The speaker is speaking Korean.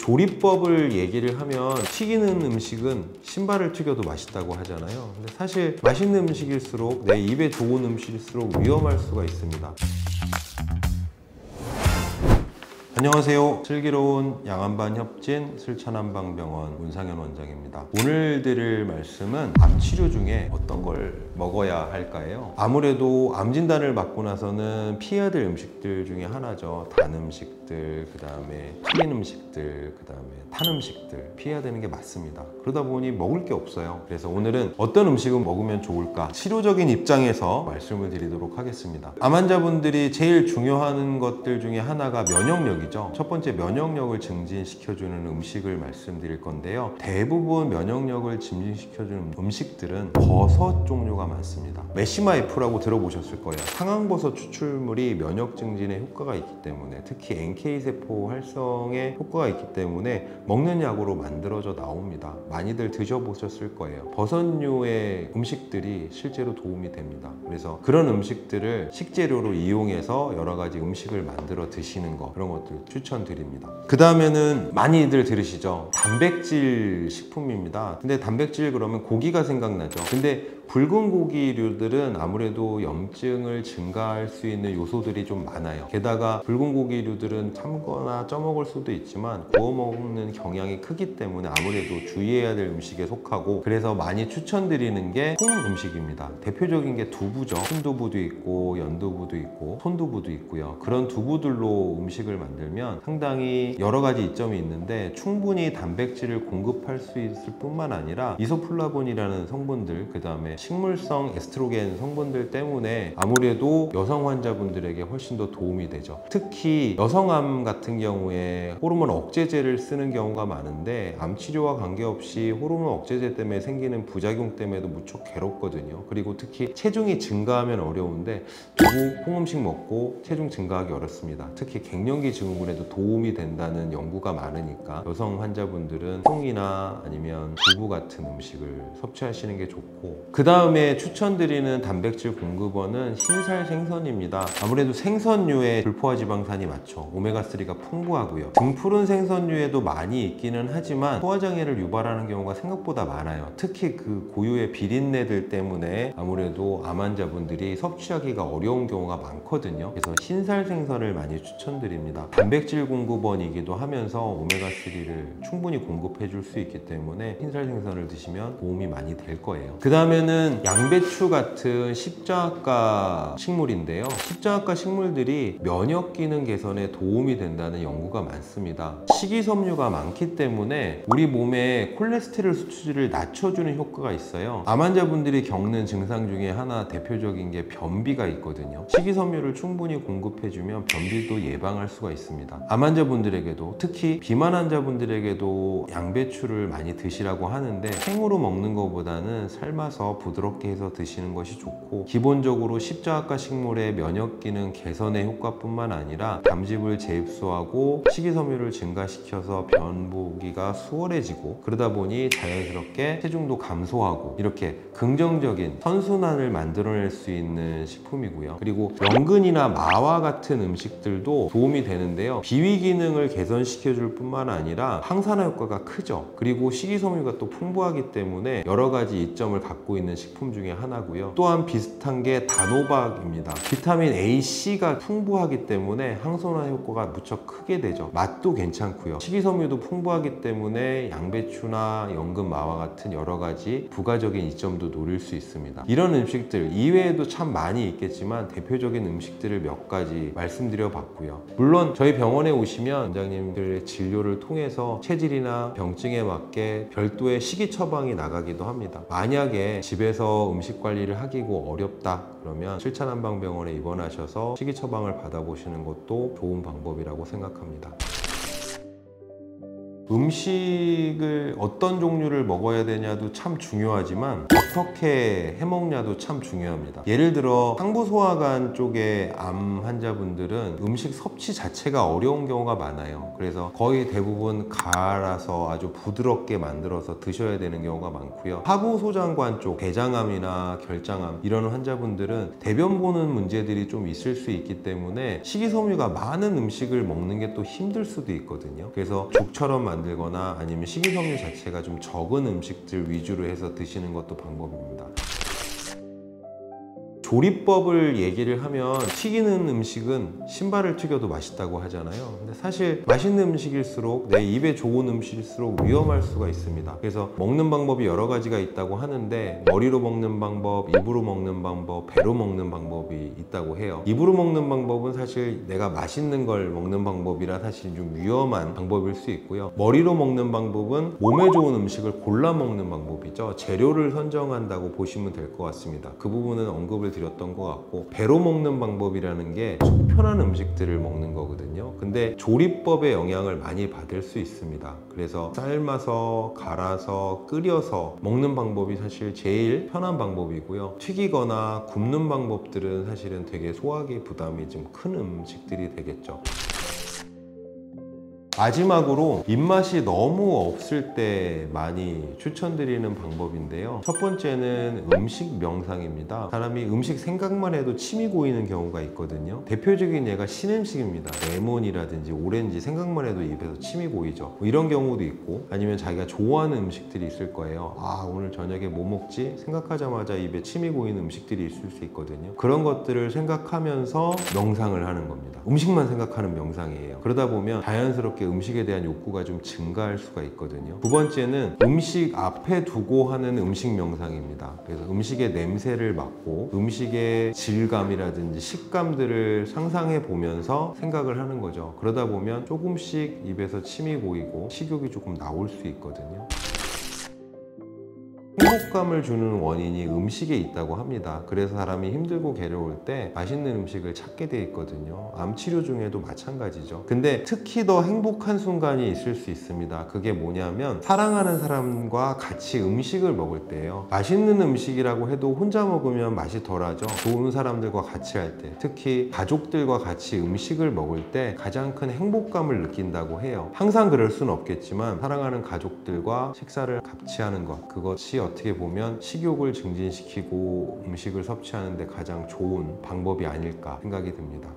조리법을 얘기를 하면 튀기는 음식은 신발을 튀겨도 맛있다고 하잖아요. 근데 사실 맛있는 음식일수록 내 입에 좋은 음식일수록 위험할 수가 있습니다. 안녕하세요. 슬기로운 양안반 협진 슬천한방병원 문상현 원장입니다. 오늘 드릴 말씀은 암 치료 중에 어떤 걸 먹어야 할까요? 아무래도 암 진단을 받고 나서는 피해야 될 음식들 중에 하나죠. 단 음식들, 그 다음에 튀긴 음식들, 그 다음에 탄 음식들 피해야 되는 게 맞습니다. 그러다 보니 먹을 게 없어요. 그래서 오늘은 어떤 음식을 먹으면 좋을까? 치료적인 입장에서 말씀을 드리도록 하겠습니다. 암 환자분들이 제일 중요한 것들 중에 하나가 면역력이죠. 첫 번째, 면역력을 증진시켜주는 음식을 말씀드릴 건데요. 대부분 면역력을 증진시켜주는 음식들은 버섯 종류가 많습니다. 메시마 F라고 들어보셨을 거예요. 상황버섯 추출물이 면역 증진에 효과가 있기 때문에, 특히 NK세포 활성에 효과가 있기 때문에 먹는 약으로 만들어져 나옵니다. 많이들 드셔보셨을 거예요. 버섯류의 음식들이 실제로 도움이 됩니다. 그래서 그런 음식들을 식재료로 이용해서 여러 가지 음식을 만들어 드시는 거, 그런 것들 추천드립니다. 그 다음에는 많이들 들으시죠? 단백질 식품입니다. 근데 단백질 그러면 고기가 생각나죠. 근데 붉은 고기류들은 아무래도 염증을 증가할 수 있는 요소들이 좀 많아요. 게다가 붉은 고기류들은 삶거나 쪄먹을 수도 있지만 구워 먹는 경향이 크기 때문에 아무래도 주의해야 될 음식에 속하고, 그래서 많이 추천드리는 게 콩 음식입니다. 대표적인 게 두부죠. 순두부도 있고 연두부도 있고 손두부도 있고요. 그런 두부들로 음식을 만들면 상당히 여러 가지 이점이 있는데 충분히 단백질을 공급할 수 있을 뿐만 아니라 이소플라본이라는 성분들, 그 다음에 식물성 에스트로겐 성분들 때문에 아무래도 여성 환자분들에게 훨씬 더 도움이 되죠. 특히 여성암 같은 경우에 호르몬 억제제를 쓰는 경우가 많은데 암 치료와 관계없이 호르몬 억제제 때문에 생기는 부작용 때문에도 무척 괴롭거든요. 그리고 특히 체중이 증가하면 어려운데 두부, 콩 음식 먹고 체중 증가하기 어렵습니다. 특히 갱년기 증후군에도 도움이 된다는 연구가 많으니까 여성 환자분들은 콩이나 아니면 두부 같은 음식을 섭취하시는 게 좋고, 그 다음에 추천드리는 단백질 공급원은 흰살 생선입니다. 아무래도 생선류에 불포화지방산이 많죠. 오메가3가 풍부하고요. 등푸른 생선류에도 많이 있기는 하지만 소화장애를 유발하는 경우가 생각보다 많아요. 특히 그 고유의 비린내들 때문에 아무래도 암 환자분들이 섭취하기가 어려운 경우가 많거든요. 그래서 흰살 생선을 많이 추천드립니다. 단백질 공급원이기도 하면서 오메가3를 충분히 공급해 줄 수 있기 때문에 흰살 생선을 드시면 도움이 많이 될 거예요. 그 다음에는 양배추 같은 십자가 식물인데요. 십자가 식물들이 면역 기능 개선에 도움이 된다는 연구가 많습니다. 식이섬유가 많기 때문에 우리 몸에 콜레스테롤 수치를 낮춰주는 효과가 있어요. 암 환자분들이 겪는 증상 중에 하나 대표적인 게 변비가 있거든요. 식이섬유를 충분히 공급해주면 변비도 예방할 수가 있습니다. 암 환자분들에게도, 특히 비만 환자분들에게도 양배추를 많이 드시라고 하는데 생으로 먹는 것보다는 삶아서 부드럽게 해서 드시는 것이 좋고, 기본적으로 십자가 식물의 면역 기능 개선의 효과뿐만 아니라 담즙을 재흡수하고 식이섬유를 증가시켜서 변보기가 수월해지고, 그러다 보니 자연스럽게 체중도 감소하고 이렇게 긍정적인 선순환을 만들어낼 수 있는 식품이고요. 그리고 연근이나 마와 같은 음식들도 도움이 되는데요. 비위 기능을 개선시켜줄 뿐만 아니라 항산화 효과가 크죠. 그리고 식이섬유가 또 풍부하기 때문에 여러 가지 이점을 갖고 있는 식품 중에 하나고요. 또한 비슷한 게 단호박입니다. 비타민 A, C가 풍부하기 때문에 항산화 효과가 무척 크게 되죠. 맛도 괜찮고요. 식이섬유도 풍부하기 때문에 양배추나 연근, 마와 같은 여러 가지 부가적인 이점도 노릴 수 있습니다. 이런 음식들 이외에도 참 많이 있겠지만 대표적인 음식들을 몇 가지 말씀드려 봤고요. 물론 저희 병원에 오시면 원장님들의 진료를 통해서 체질이나 병증에 맞게 별도의 식이 처방이 나가기도 합니다. 만약에 집에서 음식 관리를 하기고 어렵다 그러면 슬천한방병원에 입원하셔서 식이 처방을 받아보시는 것도 좋은 방법이라고 생각합니다. 음식을 어떤 종류를 먹어야 되냐도 참 중요하지만 어떻게 해먹냐도 참 중요합니다. 예를 들어 상부소화관 쪽의 암 환자분들은 음식 섭취 자체가 어려운 경우가 많아요. 그래서 거의 대부분 갈아서 아주 부드럽게 만들어서 드셔야 되는 경우가 많고요. 하부소장관 쪽 대장암이나 결장암 이런 환자분들은 대변 보는 문제들이 좀 있을 수 있기 때문에 식이섬유가 많은 음식을 먹는 게 또 힘들 수도 있거든요. 그래서 죽처럼 만들거나 아니면 식이섬유 자체가 좀 적은 음식들 위주로 해서 드시는 것도 방법입니다. 조리법을 얘기를 하면 튀기는 음식은 신발을 튀겨도 맛있다고 하잖아요. 근데 사실 맛있는 음식일수록 내 입에 좋은 음식일수록 위험할 수가 있습니다. 그래서 먹는 방법이 여러 가지가 있다고 하는데 머리로 먹는 방법, 입으로 먹는 방법, 배로 먹는 방법이 있다고 해요. 입으로 먹는 방법은 사실 내가 맛있는 걸 먹는 방법이라 사실 좀 위험한 방법일 수 있고요. 머리로 먹는 방법은 몸에 좋은 음식을 골라 먹는 방법이죠. 재료를 선정한다고 보시면 될 것 같습니다. 그 부분은 언급을 드렸던 것 같고, 배로 먹는 방법이라는 게 속 편한 음식들을 먹는 거거든요. 근데 조리법의 영향을 많이 받을 수 있습니다. 그래서 삶아서 갈아서 끓여서 먹는 방법이 사실 제일 편한 방법이고요. 튀기거나 굽는 방법들은 사실은 되게 소화기 부담이 좀 큰 음식들이 되겠죠. 마지막으로 입맛이 너무 없을 때 많이 추천드리는 방법인데요. 첫 번째는 음식 명상입니다. 사람이 음식 생각만 해도 침이 고이는 경우가 있거든요. 대표적인 예가 신음식입니다. 레몬이라든지 오렌지 생각만 해도 입에서 침이 고이죠. 뭐 이런 경우도 있고, 아니면 자기가 좋아하는 음식들이 있을 거예요. 아, 오늘 저녁에 뭐 먹지? 생각하자마자 입에 침이 고이는 음식들이 있을 수 있거든요. 그런 것들을 생각하면서 명상을 하는 겁니다. 음식만 생각하는 명상이에요. 그러다 보면 자연스럽게 음식에 대한 욕구가 좀 증가할 수가 있거든요. 두 번째는 음식 앞에 두고 하는 음식 명상입니다. 그래서 음식의 냄새를 맡고 음식의 질감이라든지 식감들을 상상해 보면서 생각을 하는 거죠. 그러다 보면 조금씩 입에서 침이 고이고 식욕이 조금 나올 수 있거든요. 행복감을 주는 원인이 음식에 있다고 합니다. 그래서 사람이 힘들고 괴로울 때 맛있는 음식을 찾게 돼 있거든요. 암 치료 중에도 마찬가지죠. 근데 특히 더 행복한 순간이 있을 수 있습니다. 그게 뭐냐면 사랑하는 사람과 같이 음식을 먹을 때예요. 맛있는 음식이라고 해도 혼자 먹으면 맛이 덜하죠. 좋은 사람들과 같이 할 때, 특히 가족들과 같이 음식을 먹을 때 가장 큰 행복감을 느낀다고 해요. 항상 그럴 수는 없겠지만 사랑하는 가족들과 식사를 같이 하는 것, 그것이 어떻게 보면 식욕을 증진시키고 음식을 섭취하는 데 가장 좋은 방법이 아닐까 생각이 듭니다.